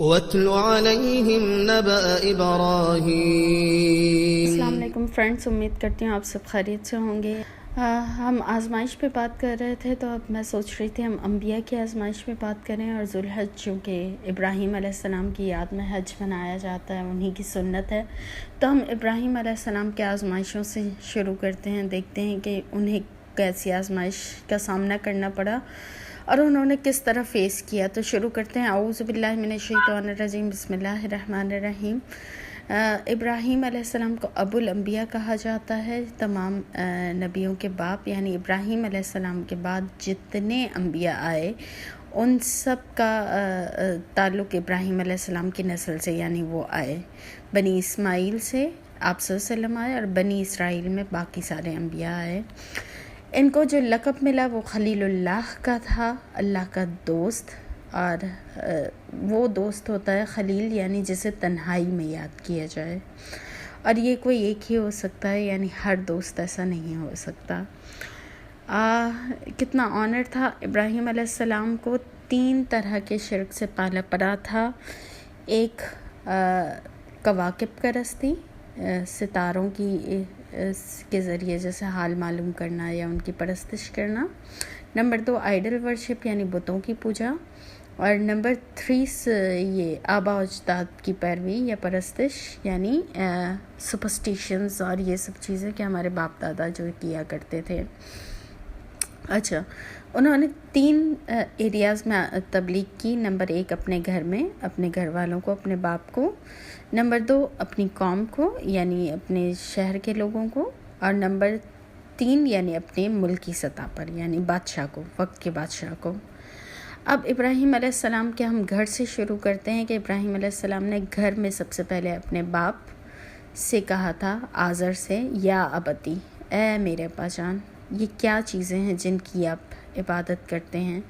वत्लु अलैहिम नबअ इब्राहीम। अस्सलाम वालेकुम फ्रेंड्स, उम्मीद करती हूँ आप सब खैरियत से होंगे। हम आजमाइश पे बात कर रहे थे, तो अब मैं सोच रही थी हम अम्बिया की आजमाइश पे बात करें और ज़ुल्हज, चूँकि इब्राहीम अलैहिस्सलाम की याद में हज मनाया जाता है, उन्हीं की सुन्नत है। तो हम इब्राहीम अलैहिस्सलाम के आजमाइशों से शुरू करते हैं, देखते हैं कि उन्हें कैसी आजमाइश का सामना करना पड़ा और उन्होंने किस तरह फ़ेस किया। तो शुरू करते हैं। औज़ु बिल्लाहि मिनश शैतानिर रजीम, बिस्मिल्लाहिर रहमानिर रहीम। इब्राहीम अलैहिस्सलाम को अबुल अम्बिया कहा जाता है। तमाम नबियों के बाप, यानी इब्राहीम अलैहिस्सलाम के बाद जितने अम्बिया आए उन सब का ताल्लुक़ इब्राहीम अलैहिस्सलाम की नस्ल से, यानी वो आए बनी इस्माइल से, आप सल्लल्लाहु आए और बनी इसराइल में बाकी सारे अम्बिया आए। इनको जो लक़ब मिला वो खलीलुल्लाह का था, अल्लाह का दोस्त। और वो दोस्त होता है खलील, यानी जिसे तन्हाई में याद किया जाए, और ये कोई एक ही हो सकता है, यानी हर दोस्त ऐसा नहीं हो सकता। कितना ऑनर था। इब्राहीम अलैहिस्सलाम को 3 तरह के शिर्क से पाला पड़ा था। एक कवाकिब परस्ती, सितारों की के ज़रिए जैसे हाल मालूम करना या उनकी परस्तिश करना। नंबर 2 आइडल वर्शिप, यानी बुतों की पूजा। और नंबर 3 ये आबा अजदाद की पैरवी या परस्तिश, यानी सुपरस्टिशंस और ये सब चीज़ें कि हमारे बाप दादा जो किया करते थे। अच्छा, उन्होंने 3 एरियाज़ में तबलीग की। नंबर 1 अपने घर में, अपने घर वालों को, अपने बाप को। नंबर 2 अपनी कौम को, यानी अपने शहर के लोगों को। और नंबर 3 यानी अपने मुल्क की सतह पर, यानी बादशाह को, वक्त के बादशाह को। अब इब्राहीम अलैहिस्सलाम के हम घर से शुरू करते हैं कि इब्राहीम अलैहिस्सलाम ने घर में सबसे पहले अपने बाप से कहा था, आज़र से, या अबती, ए मेरे अब्बाजान, ये क्या चीज़ें हैं जिनकी आप इबादत करते हैं।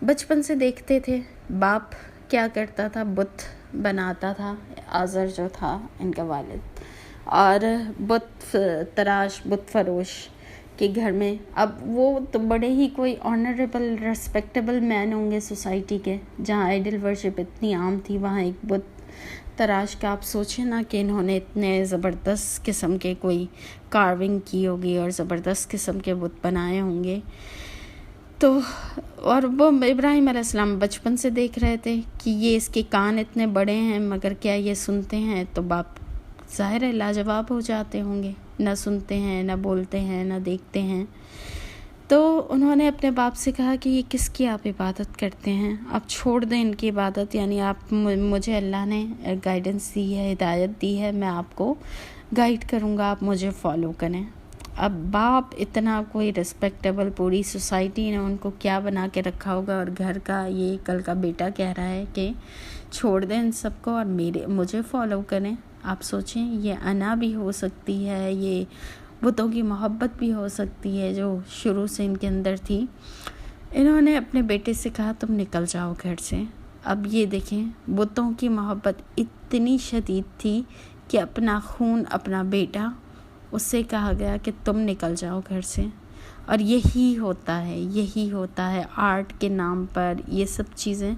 बचपन से देखते थे बाप क्या करता था, बुत बनाता था। आज़र जो था इनका वालिद, और बुत तराश, बुत फरोश के घर में। अब वो तो बड़े ही कोई ऑनरेबल, रेस्पेक्टेबल मैन होंगे सोसाइटी के, जहाँ आइडल वर्शिप इतनी आम थी, वहाँ एक बुत तराश का आप सोचें ना कि इन्होंने इतने ज़बरदस्त किस्म के कोई कार्विंग की होगी और ज़बरदस्त किस्म के बुत बनाए होंगे। तो और वो इब्राहीम अलैहिस्सलाम बचपन से देख रहे थे कि ये इसके कान इतने बड़े हैं, मगर क्या ये सुनते हैं? तो बाप ज़ाहिर है लाजवाब हो जाते होंगे, ना सुनते हैं, ना बोलते हैं, ना देखते हैं। तो उन्होंने अपने बाप से कहा कि ये किसकी आप इबादत करते हैं, आप छोड़ दें इनकी इबादत, यानी आप मुझे अल्लाह ने गाइडेंस दी है, हिदायत दी है, मैं आपको गाइड करूँगा, आप मुझे फॉलो करें। अब बाप इतना कोई रिस्पेक्टेबल, पूरी सोसाइटी ने उनको क्या बना के रखा होगा, और घर का ये कल का बेटा कह रहा है कि छोड़ दें इन सबको और मुझे फॉलो करें। आप सोचें, ये अना भी हो सकती है, ये बुतों की मोहब्बत भी हो सकती है जो शुरू से इनके अंदर थी। इन्होंने अपने बेटे से कहा तुम निकल जाओ घर से। अब ये देखें, बुतों की मोहब्बत इतनी शदीद थी कि अपना खून, अपना बेटा, उससे कहा गया कि तुम निकल जाओ घर से। और यही होता है आर्ट के नाम पर ये सब चीज़ें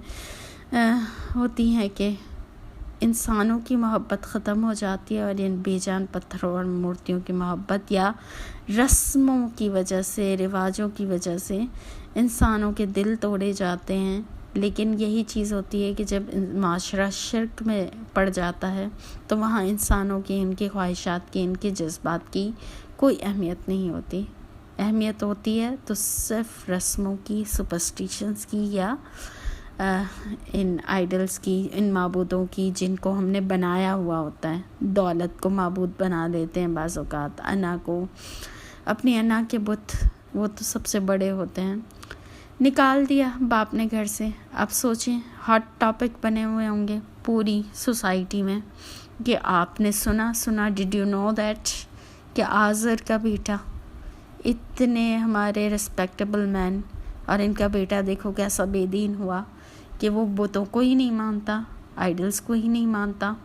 होती हैं कि इंसानों की मोहब्बत ख़त्म हो जाती है, और इन बेजान पत्थरों और मूर्तियों की मोहब्बत या रस्मों की वजह से, रिवाजों की वजह से इंसानों के दिल तोड़े जाते हैं। लेकिन यही चीज़ होती है कि जब माशरा शिर्क में पड़ जाता है तो वहाँ इंसानों की, इनकी ख्वाहिशात की, इनके जज्बात की कोई अहमियत नहीं होती। अहमियत होती है तो सिर्फ रस्मों की, सुपरस्टिशंस की, या इन आइडल्स की, इन माबूदों की जिनको हमने बनाया हुआ होता है। दौलत को माबूद बना देते हैं बाज़ औक़ात, अना को, अपनी अना के बुत, वो तो सबसे बड़े होते हैं। निकाल दिया बाप ने घर से। अब सोचें, हॉट टॉपिक बने हुए होंगे पूरी सोसाइटी में कि आपने सुना, डिड यू नो दैट, कि आज़र का बेटा, इतने हमारे रिस्पेक्टेबल मैन, और इनका बेटा देखो कैसा बेदीन हुआ कि वो बुतों को ही नहीं मानता, आइडल्स को ही नहीं मानता।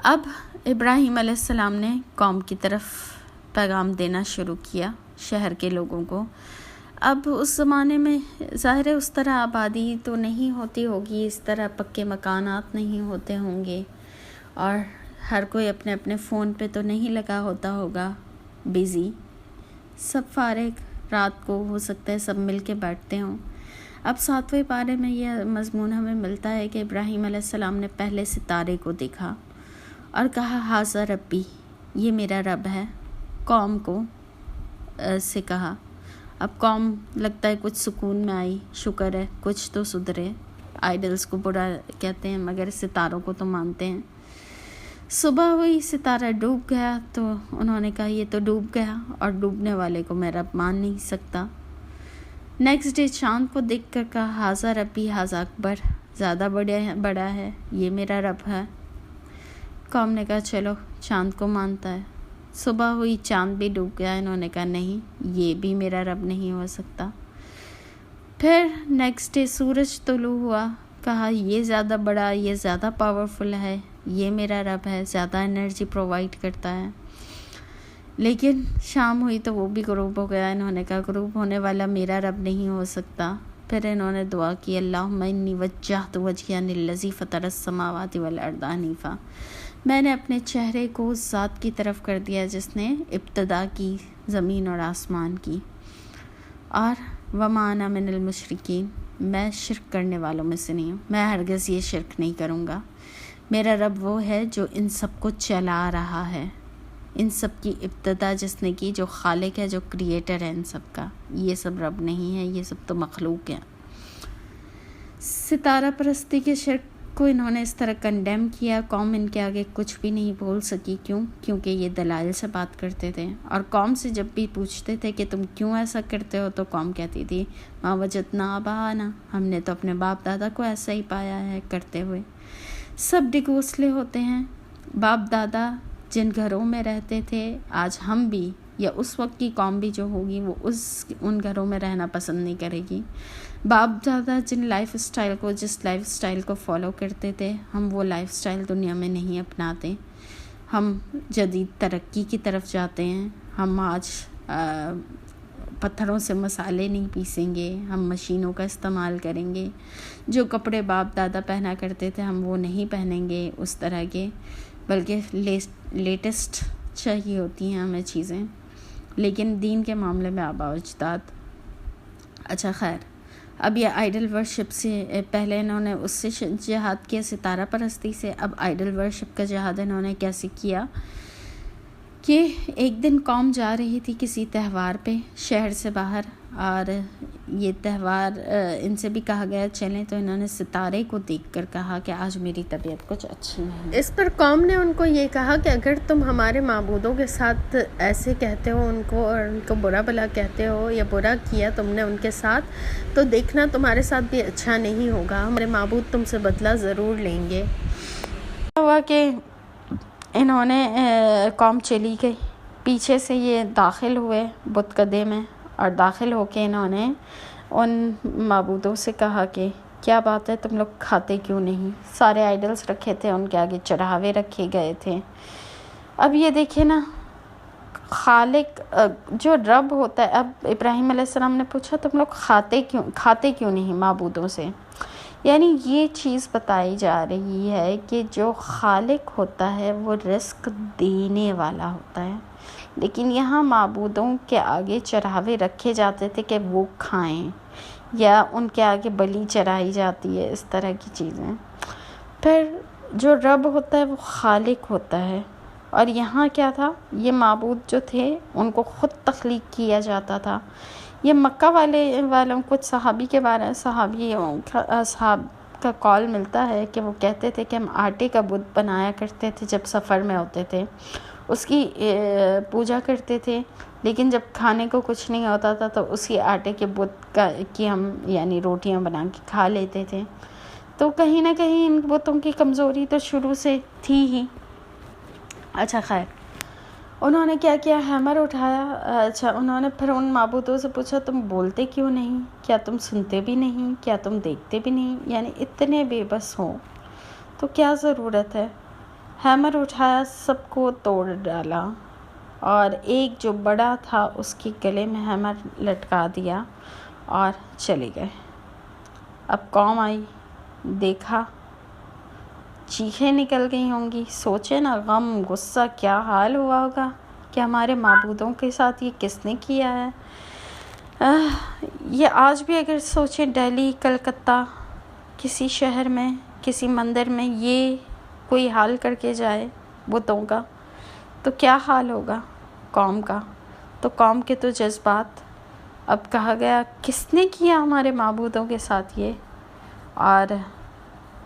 अब इब्राहीम अलैहिस्सलाम ने कौम की तरफ पैगाम देना शुरू किया शहर के लोगों को। अब उस ज़माने में ज़ाहिर है उस तरह आबादी तो नहीं होती होगी, इस तरह पक्के मकानात नहीं होते होंगे, और हर कोई अपने अपने फ़ोन पे तो नहीं लगा होता होगा बिज़ी। सब फारिग, रात को हो सकता है सब मिल के बैठते हों। अब 7वें पारे में यह मज़मून हमें मिलता है कि इब्राहीम अलैहिस्सलाम ने पहले सितारे को देखा और कहा हाज़ा रब्बी, ये मेरा रब है। कौम को से कहा। अब कौम लगता है कुछ सुकून में आई, शुक्र है कुछ तो सुधरे। आइडल्स को बुरा कहते हैं मगर सितारों को तो मानते हैं। सुबह हुई, सितारा डूब गया तो उन्होंने कहा ये तो डूब गया और डूबने वाले को मैं रब मान नहीं सकता। नेक्स्ट डे चाँद को देख कर कहा हाज़ा रब्बी हाज़ा अकबर, ज़्यादा बड़ा है, ये मेरा रब है। कौम ने कहा चलो चाँद को मानता है। सुबह हुई, चाँद भी डूब गया, इन्होंने कहा नहीं ये भी मेरा रब नहीं हो सकता। फिर नेक्स्ट डे सूरज तुलू हुआ, कहा ये ज़्यादा बड़ा, ये ज़्यादा पावरफुल है, ये मेरा रब है, ज़्यादा एनर्जी प्रोवाइड करता है। लेकिन शाम हुई तो वो भी गुरूब हो गया, इन्होंने कहा गुरूब होने वाला मेरा रब नहीं हो सकता। फिर इन्होंने दुआ की अल्लाहुम्मा इन्नी वज्जहतु वजहिया लिल्लज़ी फ़तरस समावाति वल अर्द हनीफ़ा, मैंने अपने चेहरे को उस ज़ात की तरफ कर दिया जिसने इब्तदा की ज़मीन और आसमान की, और वमा अना मिनल मुशरिकीन, मैं शिरक करने वालों में से नहीं हूँ, मैं हरगिज़ ये शिरक नहीं करूँगा। मेरा रब वो है जो इन सब को चला रहा है, इन सब की इब्तदा जिसने की, जो खालिक है, जो क्रिएटर है इन सब का। ये सब रब नहीं है, ये सब तो मखलूक है। सितारा परस्ती के शिरक को इन्होंने इस तरह कंडेम किया। कौम इनके आगे कुछ भी नहीं बोल सकी। क्यों? क्योंकि ये दलाइल से बात करते थे, और कौम से जब भी पूछते थे कि तुम क्यों ऐसा करते हो तो कौम कहती थी मा वजदना आबाना, हमने तो अपने बाप दादा को ऐसा ही पाया है करते हुए। सब डिगोसले होते हैं। बाप दादा जिन घरों में रहते थे, आज हम भी या उस वक्त की कौम भी जो होगी वो उन घरों में रहना पसंद नहीं करेगी। बाप दादा जिस लाइफ स्टाइल को फॉलो करते थे, हम वो लाइफ स्टाइल दुनिया में नहीं अपनाते। हम जदीद तरक्की की तरफ जाते हैं। हम आज पत्थरों से मसाले नहीं पीसेंगे, हम मशीनों का इस्तेमाल करेंगे। जो कपड़े बाप दादा पहना करते थे हम वो नहीं पहनेंगे उस तरह के, बल्कि लेटेस्ट चाहिए होती हैं हमें चीज़ें। लेकिन दीन के मामले में आबा अजदाद। अच्छा खैर, अब ये आइडल वर्शिप से पहले इन्होंने उससे जिहाद किया, सितारा परस्ती से। अब आइडल वर्शिप का जिहाद इन्होंने कैसे किया कि एक दिन कौम जा रही थी किसी त्यौहार पे शहर से बाहर, और ये त्यौहार इनसे भी कहा गया चलें, तो इन्होंने सितारे को देखकर कहा कि आज मेरी तबीयत कुछ अच्छी नहीं। इस पर कौम ने उनको ये कहा कि अगर तुम हमारे माबूदों के साथ ऐसे कहते हो उनको, और उनको बुरा भला कहते हो या बुरा किया तुमने उनके साथ, तो देखना तुम्हारे साथ भी अच्छा नहीं होगा, हमारे माबूद तुमसे बदला ज़रूर लेंगे। हुआ कि इन्होंने कौम चली गई, पीछे से ये दाखिल हुए बुतकदे में, और दाखिल होके इन्होंने उन माबूदों से कहा कि क्या बात है तुम लोग खाते क्यों नहीं। सारे आइडल्स रखे थे, उनके आगे चढ़ावे रखे गए थे। अब ये देखिए ना, खालिक जो रब होता है। अब इब्राहीम अलैहिस्सलाम ने पूछा तुम लोग खाते क्यों नहीं माबूदों से। यानी ये चीज़ बताई जा रही है कि जो खालिक होता है वो रिस्क देने वाला होता है, लेकिन यहाँ माबूदों के आगे चढ़ावे रखे जाते थे कि वो खाएं, या उनके आगे बलि चढ़ाई जाती है, इस तरह की चीज़ें। फिर जो रब होता है वो खालिक होता है, और यहाँ क्या था, ये माबूद जो थे उनको ख़ुद तख्लीक किया जाता था। ये मक्का वालों कुछ सहाबी के बारे में साहब का कॉल मिलता है कि वो कहते थे कि हम आटे का बुत बनाया करते थे जब सफ़र में होते थे, उसकी पूजा करते थे, लेकिन जब खाने को कुछ नहीं होता था तो उसी आटे के बुत की हम यानी रोटियां बना के खा लेते थे। तो कहीं ना कहीं इन बुतों की कमज़ोरी तो शुरू से थी ही। अच्छा खैर, उन्होंने क्या किया, हैमर उठाया। अच्छा, उन्होंने फिर उन माबूदों से पूछा तुम बोलते क्यों नहीं, क्या तुम सुनते भी नहीं, क्या तुम देखते भी नहीं, यानी इतने बेबस हो तो क्या ज़रूरत है। हैमर उठाया, सबको तोड़ डाला। और एक जो बड़ा था उसके गले में हैमर लटका दिया और चले गए। अब कौम आई, देखा, चीखें निकल गई होंगी। सोचे ना, गम गुस्सा क्या हाल हुआ होगा कि हमारे माबूदों के साथ ये किसने किया है। ये आज भी अगर सोचें दिल्ली, कलकत्ता, किसी शहर में, किसी मंदिर में ये कोई हाल करके जाए बुतों का, तो क्या हाल होगा कौम का। तो कौम के तो जज्बात, अब कहा गया किसने किया हमारे माबूदों के साथ ये, और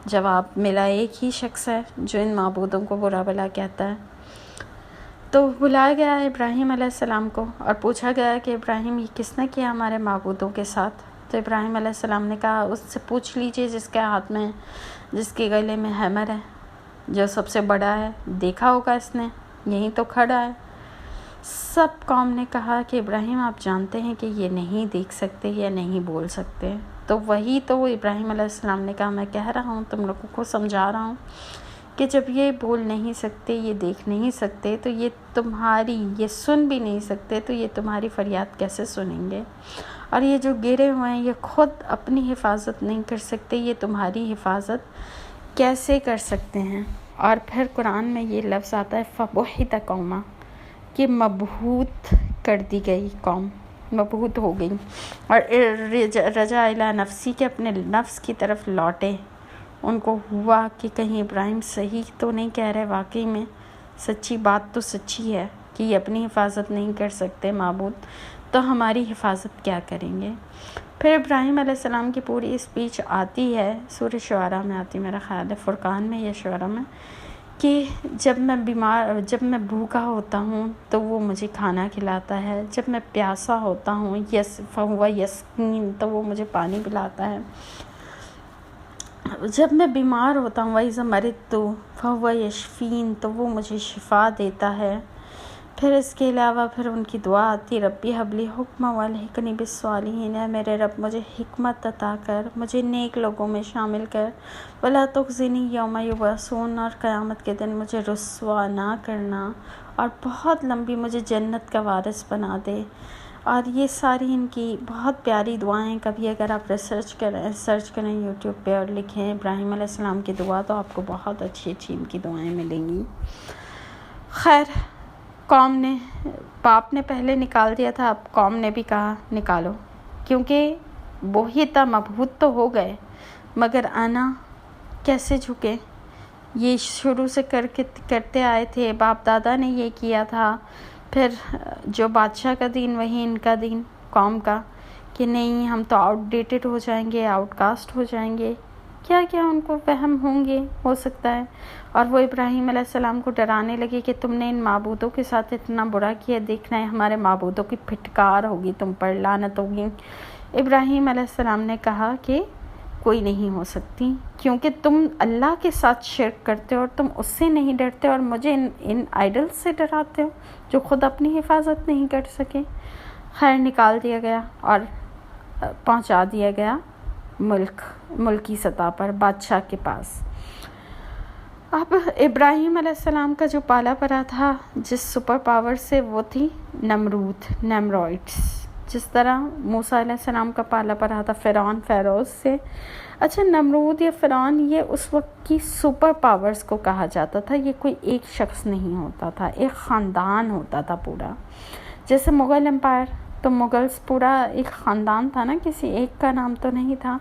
जवाब मिला एक ही शख्स है जो इन माबूदों को बुरा भला कहता है। तो बुलाया गया इब्राहीम अलैहिस्सलाम को और पूछा गया कि इब्राहीम ये किसने किया हमारे माबूदों के साथ। तो इब्राहीम अलैहिस्सलाम ने कहा उससे पूछ लीजिए जिसके हाथ में, जिसके गले में हैमर है, जो सबसे बड़ा है, देखा होगा इसने, यहीं तो खड़ा है। सब कौम ने कहा कि इब्राहीम आप जानते हैं कि ये नहीं देख सकते या नहीं बोल सकते। तो वही तो इब्राहीम अलैहिस्सलाम ने कहा मैं कह रहा हूँ, तुम लोगों को समझा रहा हूँ कि जब ये बोल नहीं सकते, ये देख नहीं सकते, तो ये तुम्हारी, ये सुन भी नहीं सकते, तो ये तुम्हारी फरियाद कैसे सुनेंगे। और ये जो गिरे हुए हैं ये खुद अपनी हिफाजत नहीं कर सकते, ये तुम्हारी हिफाजत कैसे कर सकते हैं। और फिर कुरान में ये लफ्ज़ आता है फ़बुहित कौमा, कि मबहूत कर दी गई कौम, मबहूत हो गई और रजा इला नफ्सी के अपने नफ्स की तरफ लौटे। उनको हुआ कि कहीं इब्राहीम सही तो नहीं कह रहे, वाकई में सच्ची बात तो सच्ची है कि ये अपनी हिफाजत नहीं कर सकते माबूद, तो हमारी हिफाजत क्या करेंगे। फिर इब्राहीम अलैहिस्सलाम की पूरी स्पीच आती है, सूरह शुआरा में आती, मेरा ख़्याल है फुरकान में या शुआरा में, कि जब मैं भूखा होता हूँ तो वो मुझे खाना खिलाता है, जब मैं प्यासा होता हूँ फहुवा यस्कीन, तो वो मुझे पानी पिलाता है, जब मैं बीमार होता हूँ वही मरिदतु फहुवा यशफीन, तो वो मुझे शिफा देता है। फिर इसके अलावा फिर उनकी दुआ आती, रब्बी हबली हुक्म वल्हिकनी बिस्सालिहीन, मेरे रब मुझे हिकमत अता कर, मुझे नेक लोगों में शामिल कर, वला तुख़ज़िनी यौम युबअसून, और क़यामत के दिन मुझे रुस्वा ना करना, और बहुत लंबी मुझे जन्नत का वारिस बना दे। और ये सारी इनकी बहुत प्यारी दुआएं, कभी अगर आप सर्च करें यूट्यूब पे और लिखें इब्राहीम अलैहिस्सलाम की दुआ, तो आपको बहुत अच्छी अच्छी इनकी दुआएं मिलेंगी। खैर, कौम ने, बाप ने पहले निकाल दिया था, अब कौम ने भी कहा निकालो, क्योंकि बोहिता मबहूत तो हो गए, मगर आना कैसे झुके। ये शुरू से करते आए थे, बाप दादा ने ये किया था। फिर जो बादशाह का दीन वही इनका दीन कौम का, कि नहीं हम तो आउटडेटेड हो जाएंगे, आउटकास्ट हो जाएंगे, क्या क्या उनको वहम होंगे, हो सकता है। और वो इब्राहीम अलैहिस्सलाम को डराने लगे कि तुमने इन माबूदों के साथ इतना बुरा किया, देखना है हमारे माबूदों की फिटकार होगी तुम पर, लानत होगी। इब्राहीम अलैहिस्सलाम ने कहा कि कोई नहीं हो सकती, क्योंकि तुम अल्लाह के साथ शिर्क करते हो और तुम उससे नहीं डरते, और मुझे इन आइडल्स से डराते हो जो खुद अपनी हिफाजत नहीं कर सके। खैर, निकाल दिया गया और पहुंचा दिया गया मुल्की सतह पर, बादशाह के पास। अब इब्राहीम अलैहिस्सलाम का जो पाला पड़ा था जिस सुपर पावर से, वो थी नमरूद्स, जिस तरह मूसा अलैहिस्सलाम का पाला पड़ा था फ़िरौन से। अच्छा, नमरूद या फ़िरौन ये उस वक्त की सुपर पावर्स को कहा जाता था। ये कोई एक शख्स नहीं होता था, एक ख़ानदान होता था पूरा। जैसे मुग़ल एम्पायर, तो मुग़ल्स पूरा एक ख़ानदान था ना, किसी एक का नाम तो नहीं था।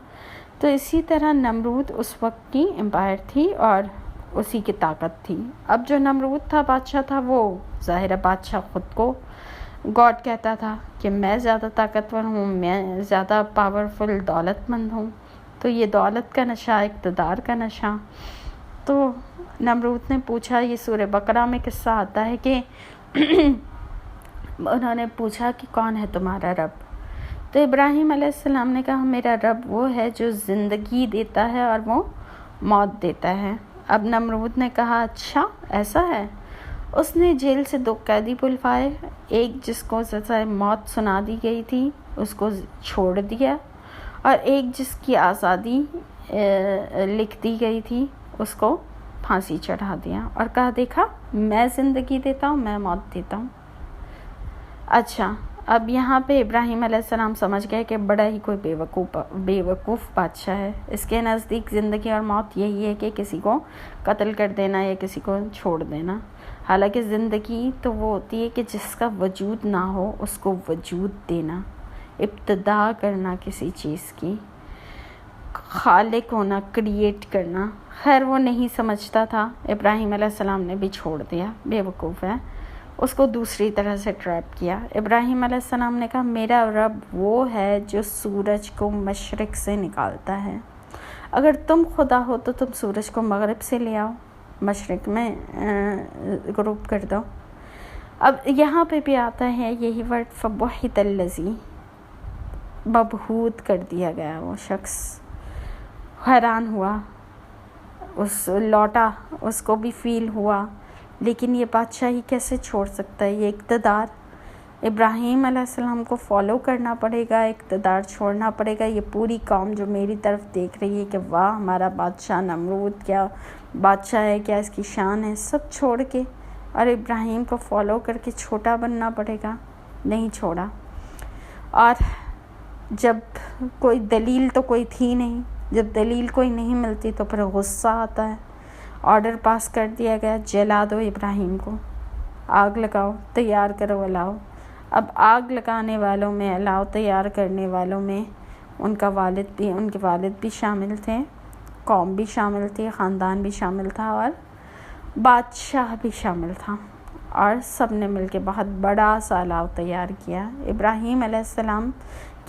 तो इसी तरह नमरूद उस वक्त की एम्पायर थी और उसी की ताकत थी। अब जो नमरूद था, बादशाह था, वो ज़ाहिर बादशाह ख़ुद को गॉड कहता था कि मैं ज़्यादा ताकतवर हूँ, मैं ज़्यादा पावरफुल, दौलतमंद हूँ। तो ये दौलत का नशा, इक़्तिदार का नशा। तो नमरूद ने पूछा, ये सूरह बकरा में किस्सा आता है कि उन्होंने पूछा कि कौन है तुम्हारा रब। तो इब्राहीम अलैहिस्सलाम ने कहा मेरा रब वो है जो ज़िंदगी देता है और वो मौत देता है। अब नमरूद ने कहा अच्छा ऐसा है। उसने जेल से 2 कैदी बुलवाए, एक जिसको सज़ाए मौत सुना दी गई थी उसको छोड़ दिया, और एक जिसकी आज़ादी लिख दी गई थी उसको फांसी चढ़ा दिया, और कहा देखा मैं ज़िंदगी देता हूँ, मैं मौत देता हूँ। अच्छा, अब यहाँ पे इब्राहीम अलैहिस्सलाम समझ गए कि बड़ा ही कोई बेवकूफ़ बादशाह है। इसके नज़दीक ज़िंदगी और मौत यही है कि किसी को कत्ल कर देना या किसी को छोड़ देना। हालांकि ज़िंदगी तो वो होती है कि जिसका वजूद ना हो उसको वजूद देना, इब्तिदा करना किसी चीज़ की, खालिक होना, क्रिएट करना। खैर वो नहीं समझता था, इब्राहीम अलैहिस्सलाम ने भी छोड़ दिया, बेवकूफ़ है। उसको दूसरी तरह से ट्रैप किया। इब्राहीम अलैहिस्सलाम ने कहा मेरा रब वो है जो सूरज को मशरिक़ से निकालता है, अगर तुम खुदा हो तो तुम सूरज को मगरिब से ले आओ, मशरिक़ में ग्रुप कर दो। अब यहाँ पे भी आता है यही वर्ड फ़बुहितल्लज़ी, मबहूत कर दिया गया। वो शख्स हैरान हुआ, उस लौटा, उसको भी फ़ील हुआ, लेकिन ये बादशाही कैसे छोड़ सकता है, ये इक़्तिदार। इब्राहीम अलैहिस्सलाम को फॉलो करना पड़ेगा, इक़्तिदार छोड़ना पड़ेगा। ये पूरी कौम जो मेरी तरफ देख रही है कि वाह हमारा बादशाह नमरूद क्या बादशाह है, क्या इसकी शान है, सब छोड़ के और इब्राहीम को फॉलो करके छोटा बनना पड़ेगा। नहीं छोड़ा। और जब कोई दलील तो कोई थी नहीं, जब दलील कोई नहीं मिलती तो फिर गुस्सा आता है। ऑर्डर पास कर दिया गया, जला दो इब्राहीम को, आग लगाओ, तैयार करो, अलाओ। अब आग लगाने वालों में, अलाव तैयार करने वालों में उनके वालिद भी शामिल थे, कौम भी शामिल थी, ख़ानदान भी शामिल था और बादशाह भी शामिल था। और सब ने मिल के बहुत बड़ा सा अलाव तैयार किया। इब्राहीम अलैहिस्सलाम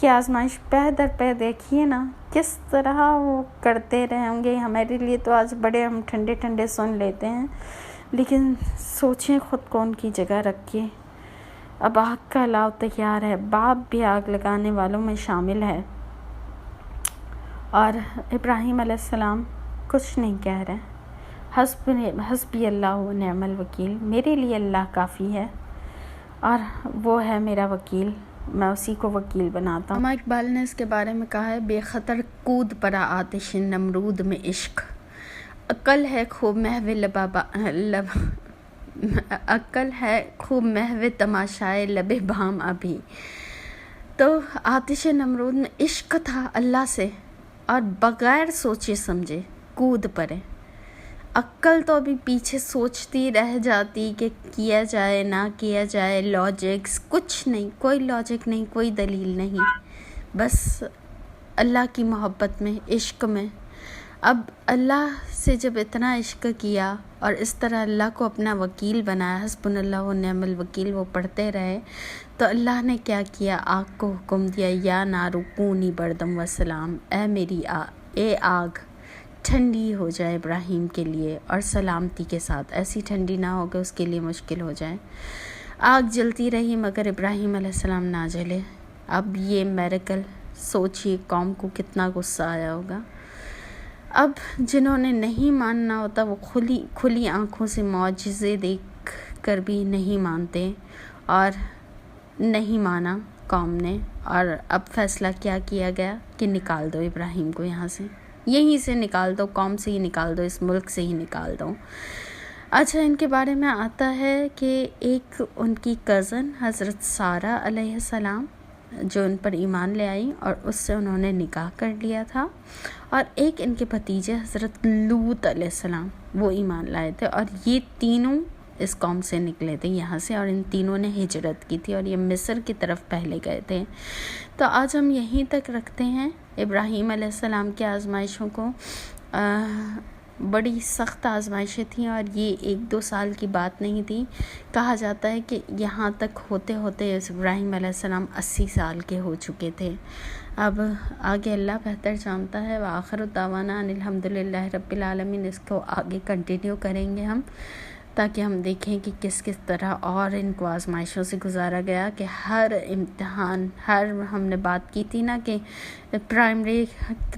की आजमाइश पह दर पह देखिए ना किस तरह वो करते रहेंगे। हमारे लिए तो आज बड़े हम ठंडे ठंडे सुन लेते हैं, लेकिन सोचें ख़ुद को उनकी जगह रखिए। अब आग का अलाव तैयार है, बाप भी आग लगाने वालों में शामिल है और इब्राहीम अलैहिस्सलाम कुछ नहीं कह रहे। हस्बी अल्लाह व निअमल वकील, मेरे लिए अल्लाह काफ़ी है और वो है मेरा वकील, मैं उसी को वकील बनाता हूँ। अम्मा इकबाल ने इसके बारे में कहा है, बेखतर कूद पड़ा आतिश नमरूद में इश्क, अक्ल है खूब महवे तमाशाए लबे बाम अभी। तो आतिश नमरूद में इश्क था अल्लाह से और बग़ैर सोचे समझे कूद पड़े। अक्ल तो अभी पीछे सोचती रह जाती कि किया जाए ना किया जाए, लॉजिक्स कुछ नहीं, कोई लॉजिक नहीं, कोई दलील नहीं, बस अल्लाह की मोहब्बत में, इश्क में। अब अल्लाह से जब इतना इश्क किया और इस तरह अल्लाह को अपना वकील बनाया, हस्बुनल्लाह व निअमल वकील वो पढ़ते रहे, तो अल्लाह ने क्या किया, आग को हुक्म दिया, या नारु कूनी बरदम वसलाम, ए मेरी आग ठंडी हो जाए इब्राहीम के लिए और सलामती के साथ, ऐसी ठंडी ना हो कि उसके लिए मुश्किल हो जाए। आग जलती रही मगर इब्राहीम अलैहिस्सलाम ना जले। अब ये मिरेकल सोचिए, कौम को कितना गुस्सा आया होगा। अब जिन्होंने नहीं मानना होता वो खुली आँखों से मौजज़े देख कर भी नहीं मानते और नहीं माना कौम ने। और अब फैसला क्या किया गया कि निकाल दो इब्राहीम को, यहाँ से, यहीं से निकाल दो, कौम से ही निकाल दो, इस मुल्क से ही निकाल दो। अच्छा, इनके बारे में आता है कि एक उनकी कज़न हज़रत सारा अलैहिस्सलाम जो उन पर ईमान ले आई और उससे उन्होंने निकाह कर लिया था, और एक इनके भतीजे हज़रत लूत अलैहिस्सलाम वो ईमान लाए थे, और ये तीनों इस कौम से निकले थे यहाँ से, और इन तीनों ने हिजरत की थी और ये मिस्र की तरफ पहले गए थे। तो आज हम यहीं तक रखते हैं इब्राहीम अलैहिस्सलाम की आज़माइशों को। बड़ी सख्त आज़माइशें थीं और ये 1-2 साल की बात नहीं थी। कहा जाता है कि यहाँ तक होते होते इब्राहीम अलैहिस्सलाम 80 साल के हो चुके थे। अब आगे अल्लाह बेहतर जानता है। व आखिर दावाना अनिल हम्दुलिल्लाहि रब्बिल आलमीन। इसको आगे कंटिन्यू करेंगे हम, ताकि हम देखें कि किस किस तरह और इनको आजमाइशों से गुजारा गया, कि हर इम्तिहान, हर हमने बात की थी ना कि प्राइमरी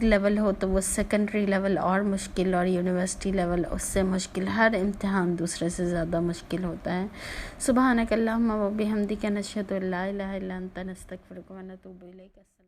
लेवल हो तो वो सेकेंडरी लेवल और मुश्किल, और यूनिवर्सिटी लेवल उससे मुश्किल, हर इम्तिहान दूसरे से ज़्यादा मुश्किल होता है। सुबहानक अल्लाहुम्मा व बिहम्दिका नशहदु अल्ला इलाहा इल्ला अंता नस्तगफिरुका व नतूबु इलैक।